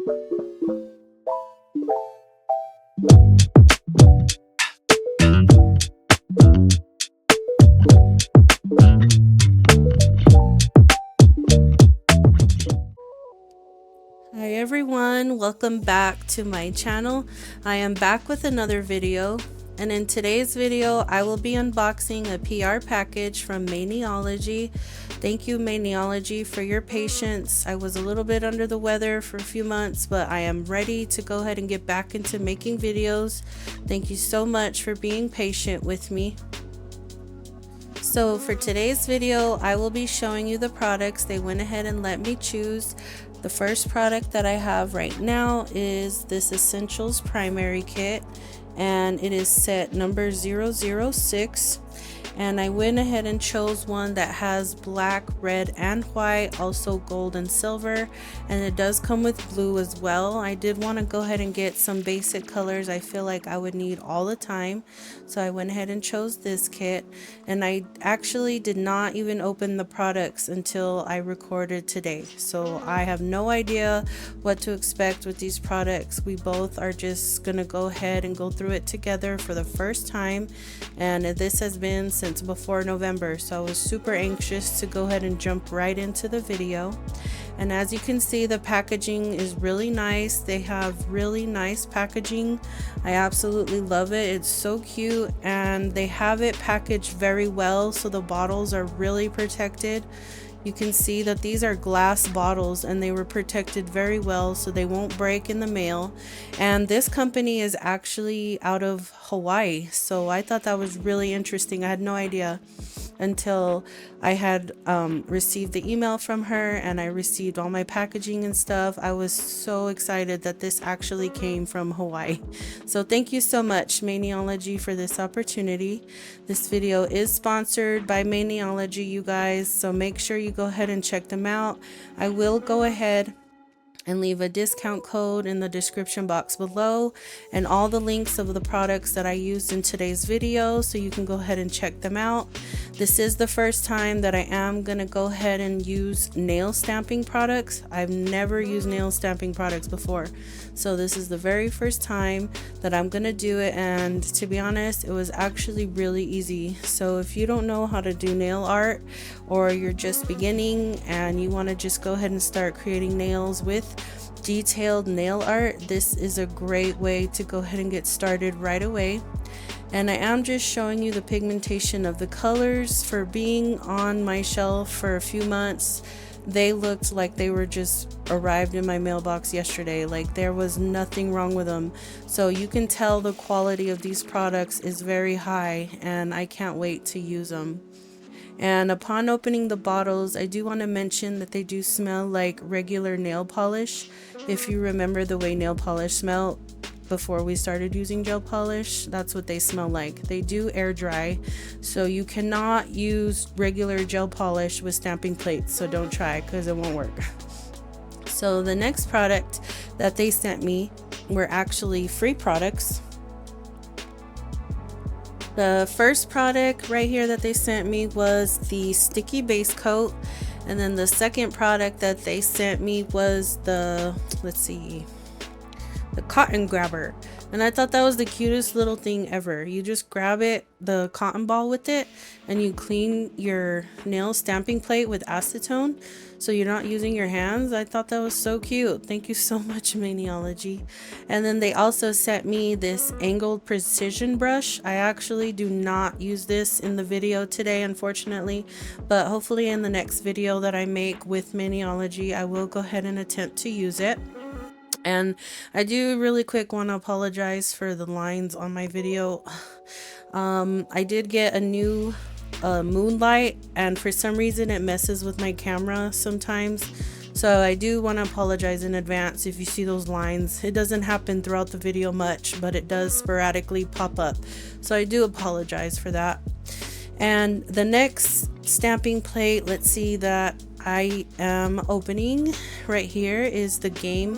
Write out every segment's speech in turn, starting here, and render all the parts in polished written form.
Hi everyone, welcome back to my channel. I am back with another video, and in today's video I will be unboxing a PR package from Maniology. Thank you Maniology for your patience. I was a little bit under the weather for a few months, but I am ready to go ahead and get back into making videos. Thank you so much for being patient with me. So for today's video, I will be showing you the products they went ahead and let me choose. The first product that I have right now is this Essentials Primary Kit, and it is set number 006. And I went ahead and chose one that has black, red, and white, also gold and silver, and it does come with blue as well. I did want to go ahead and get some basic colors I feel like I would need all the time, so I went ahead and chose this kit. And I actually did not even open the products until I recorded today, so I have no idea what to expect with these products. We both are just gonna go ahead and go through it together for the first time, and this has been since before November, so I was super anxious to go ahead and jump right into the video. And as you can see, the packaging is really nice. They have really nice packaging. I absolutely love it. It's so cute, and they have it packaged very well, so the bottles are really protected. You can see that these are glass bottles and they were protected very well, so they won't break in the mail. And this company is actually out of Hawaii, so I thought that was really interesting. I had no idea until I had received the email from her and I received all my packaging and stuff. I was so excited that this actually came from Hawaii. So thank you so much Maniology for this opportunity. This video is sponsored by Maniology, you guys, so make sure you go ahead and check them out. I will go ahead and leave a discount code in the description box below, and all the links of the products that I used in today's video, so you can go ahead and check them out. This is the first time that I am gonna go ahead and use nail stamping products. I've never used nail stamping products before, so this is the very first time that I'm gonna do it, and to be honest, it was actually really easy. So if you don't know how to do nail art, or you're just beginning and you want to just go ahead and start creating nails with detailed nail art, this is a great way to go ahead and get started right away. And I am just showing you the pigmentation of the colors. For being on my shelf for a few months, they looked like they were just arrived in my mailbox yesterday. Like there was nothing wrong with them. So you can tell the quality of these products is very high, and I can't wait to use them. And upon opening the bottles, I do want to mention that they do smell like regular nail polish. If you remember the way nail polish smelled before we started using gel polish, that's what they smell like. They do air dry, so you cannot use regular gel polish with stamping plates, so don't try because it won't work. So the next product that they sent me were actually free products. The first product right here that they sent me was the sticky base coat, and then the second product that they sent me was the, the cotton grabber. And I thought that was the cutest little thing ever. You just grab it, the cotton ball with it, and you clean your nail stamping plate with acetone, so you're not using your hands. I thought that was so cute. Thank you so much Maniology. And then they also sent me this angled precision brush. I actually do not use this in the video today, unfortunately, but hopefully in the next video that I make with Maniology, I will go ahead and attempt to use it. And I do really quick want to apologize for the lines on my video. I did get a new moonlight, and for some reason it messes with my camera sometimes, so I do want to apologize in advance if you see those lines. It doesn't happen throughout the video much, but it does sporadically pop up, so I do apologize for that. And the next stamping plate, let's see, that I am opening right here is the game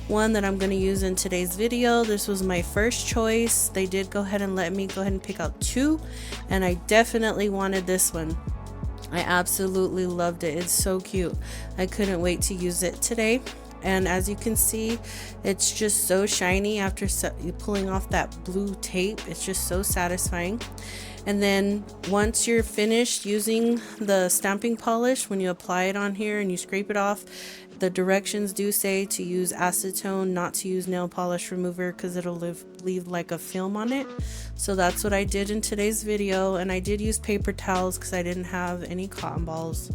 one that I'm going to use in today's video. This was my first choice. They did go ahead and let me go ahead and pick out two, and I definitely wanted this one. I absolutely loved it. It's so cute. I couldn't wait to use it today. and as you can see, it's just so shiny after pulling off that blue tape. It's just so satisfying. And then once you're finished using the stamping polish, when you apply it on here and you scrape it off, the directions do say to use acetone, not to use nail polish remover, because it'll leave like a film on it. So that's what I did in today's video, and I did use paper towels because I didn't have any cotton balls.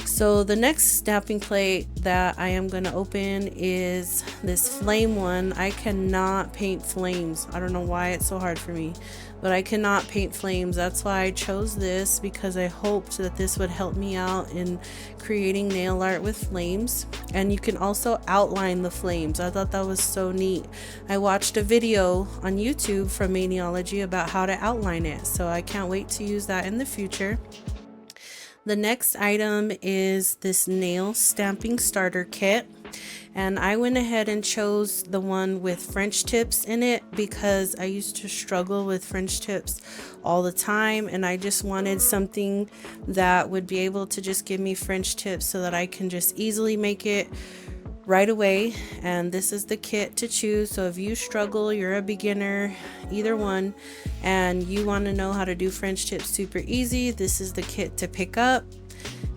So the next stamping plate that I am going to open is this flame one. I cannot paint flames. I don't know why it's so hard for me, but I cannot paint flames. That's why I chose this, because I hoped that this would help me out in creating nail art with flames. And you can also outline the flames. I thought that was so neat. I watched a video on YouTube from Maniology about how to outline it, so I can't wait to use that in the future. The next item is this nail stamping starter kit, and I went ahead and chose the one with French tips in it because I used to struggle with French tips all the time, and I just wanted something that would be able to just give me French tips so that I can just easily make it right away. And this is the kit to choose. So if you struggle, you're a beginner, either one, and you want to know how to do French tips super easy, this is the kit to pick up.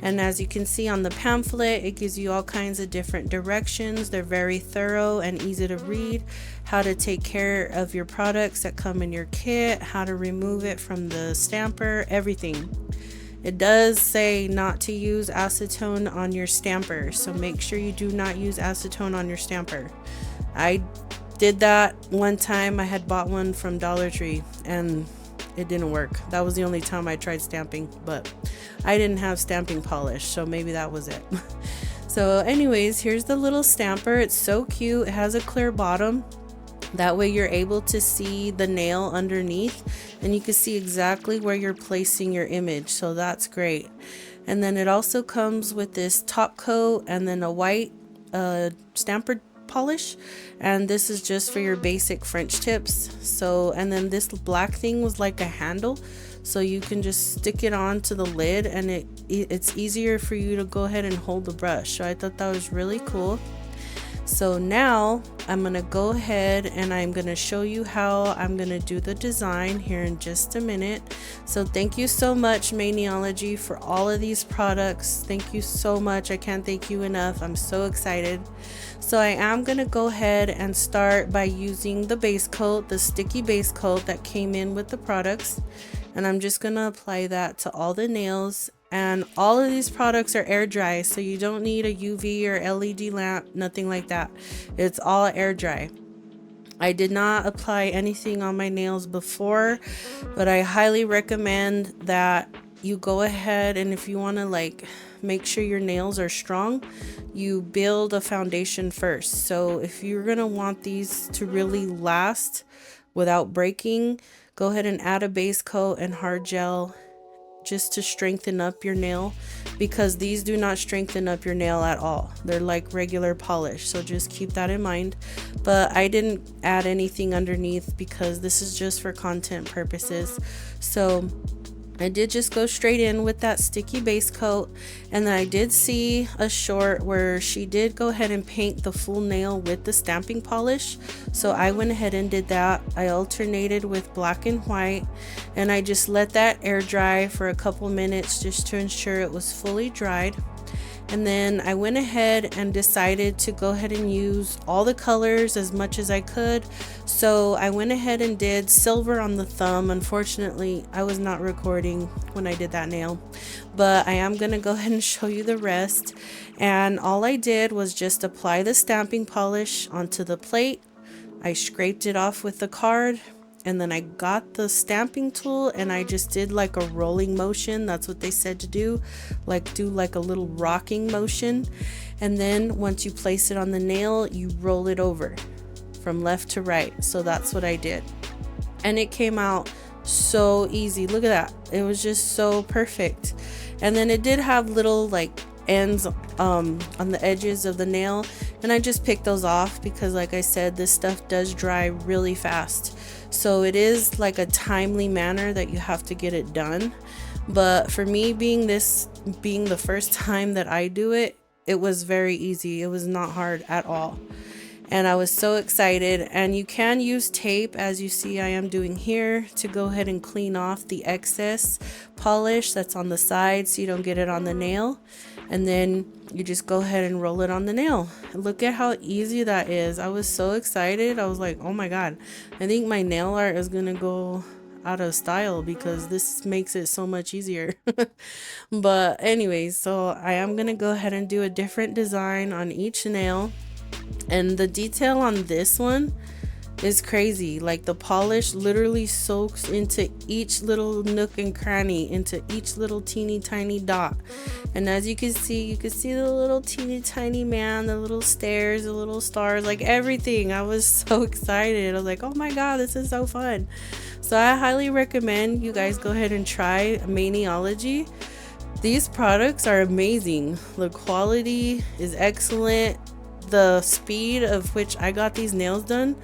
And as you can see on the pamphlet, it gives you all kinds of different directions. They're very thorough and easy to read. How to take care of your products that come in your kit, how to remove it from the stamper, everything. It does say not to use acetone on your stamper, so make sure you do not use acetone on your stamper. I did that one time. I had bought one from Dollar Tree and it didn't work. That was the only time I tried stamping, but I didn't have stamping polish, so maybe that was it. So anyways, here's the little stamper. It's so cute. It has a clear bottom. That way you're able to see the nail underneath, and you can see exactly where you're placing your image, so that's great. And then it also comes with this top coat and then a white stamper polish, and this is just for your basic French tips. So, and then this black thing was like a handle, so you can just stick it on to the lid, and it's easier for you to go ahead and hold the brush. So I thought that was really cool. So now I'm going to go ahead and I'm going to show you how I'm going to do the design here in just a minute. So thank you so much, Maniology, for all of these products. Thank you so much. I can't thank you enough. I'm so excited. So I am going to go ahead and start by using the base coat, the sticky base coat that came in with the products. And I'm just going to apply that to all the nails. And all of these products are air dry, so you don't need a UV or LED lamp, nothing like that. It's all air dry. I did not apply anything on my nails before, but I highly recommend that you go ahead, and if you want to like make sure your nails are strong, you build a foundation first. So if you're going to want these to really last without breaking, go ahead and add a base coat and hard gel just to strengthen up your nail, because these do not strengthen up your nail at all. They're like regular polish, so just keep that in mind. But I didn't add anything underneath because this is just for content purposes. So I did just go straight in with that sticky base coat, and then I did see a short where she did go ahead and paint the full nail with the stamping polish, so I went ahead and did that. I alternated with black and white, and I just let that air dry for a couple minutes just to ensure it was fully dried. And then I went ahead and decided to go ahead and use all the colors as much as I could. So I went ahead and did silver on the thumb. Unfortunately, I was not recording when I did that nail, but I am going to go ahead and show you the rest. And all I did was just apply the stamping polish onto the plate. I scraped it off with the card, and then I got the stamping tool and I just did like a rolling motion. That's what they said to do, like do like a little rocking motion. And then once you place it on the nail, you roll it over from left to right. So that's what I did, and it came out so easy. Look at that, it was just so perfect. And then it did have little like ends on the edges of the nail, and I just picked those off because, like I said, this stuff does dry really fast. So it is like a timely manner that you have to get it done. But for me, being the first time that I do it, it was very easy. It was not hard at all. And I was so excited. And you can use tape, as you see I am doing here, to go ahead and clean off the excess polish that's on the side so you don't get it on the nail. And then you just go ahead and roll it on the nail. Look at how easy that is. I was so excited. I was like, oh my god, I think my nail art is gonna go out of style because this makes it so much easier. But anyways, so I am gonna go ahead and do a different design on each nail. And the detail on this one is crazy. Like, the polish literally soaks into each little nook and cranny, into each little teeny tiny dot. And as you can see the little teeny tiny man, the little stairs, the little stars, like everything. I was so excited. I was like, oh my god, this is so fun. So I highly recommend you guys go ahead and try Maniology. These products are amazing. The quality is excellent. The speed of which I got these nails done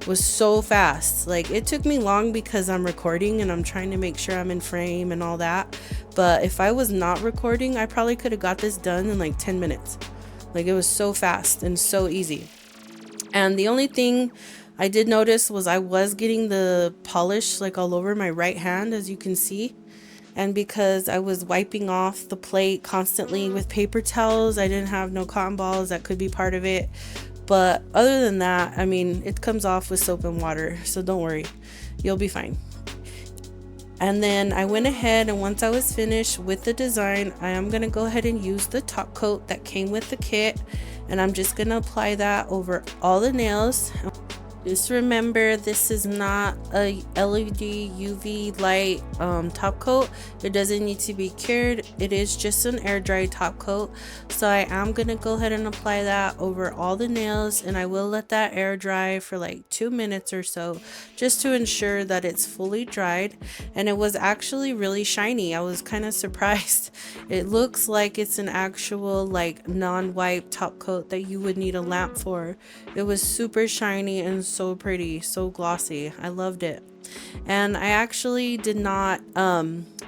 was so fast. Like, it took me long because I'm recording and I'm trying to make sure I'm in frame and all that. But if I was not recording, I probably could have got this done in like 10 minutes. Like, it was so fast and so easy. And the only thing I did notice was I was getting the polish like all over my right hand, as you can see. And because I was wiping off the plate constantly with paper towels, I didn't have no cotton balls. That could be part of it. But other than that, I mean, it comes off with soap and water, so don't worry, you'll be fine. And then I went ahead, and once I was finished with the design, I am going to go ahead and use the top coat that came with the kit, and I'm just going to apply that over all the nails. Just remember, this is not a LED UV light top coat. It doesn't need to be cured. It is just an air dry top coat. So I am going to go ahead and apply that over all the nails, and I will let that air dry for like 2 minutes or so, just to ensure that it's fully dried. And it was actually really shiny. I was kind of surprised. It looks like it's an actual like non-wipe top coat that you would need a lamp for. It was super shiny and so pretty, so glossy. I loved it. And I actually did not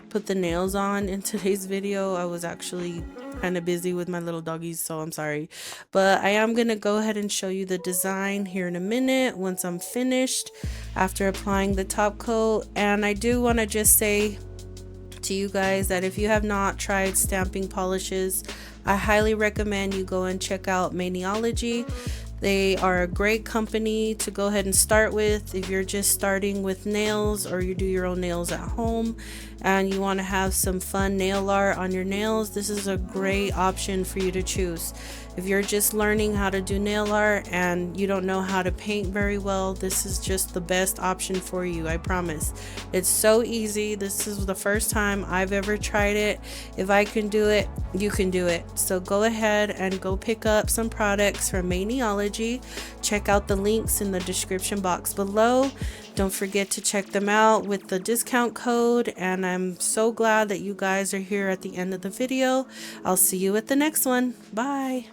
put the nails on in today's video. I was actually kind of busy with my little doggies, so I'm sorry. But I am gonna go ahead and show you the design here in a minute once I'm finished after applying the top coat. And I do want to just say to you guys that if you have not tried stamping polishes, I highly recommend you go and check out Maniology. They are a great company to go ahead and start with if you're just starting with nails, or you do your own nails at home and you want to have some fun nail art on your nails. This is a great option for you to choose. If you're just learning how to do nail art and you don't know how to paint very well, this is just the best option for you, I promise. It's so easy. This is the first time I've ever tried it. If I can do it, you can do it. So go ahead and go pick up some products from Maniology. Check out the links in the description box below. Don't forget to check them out with the discount code. And I'm so glad that you guys are here at the end of the video. I'll see you at the next one. Bye.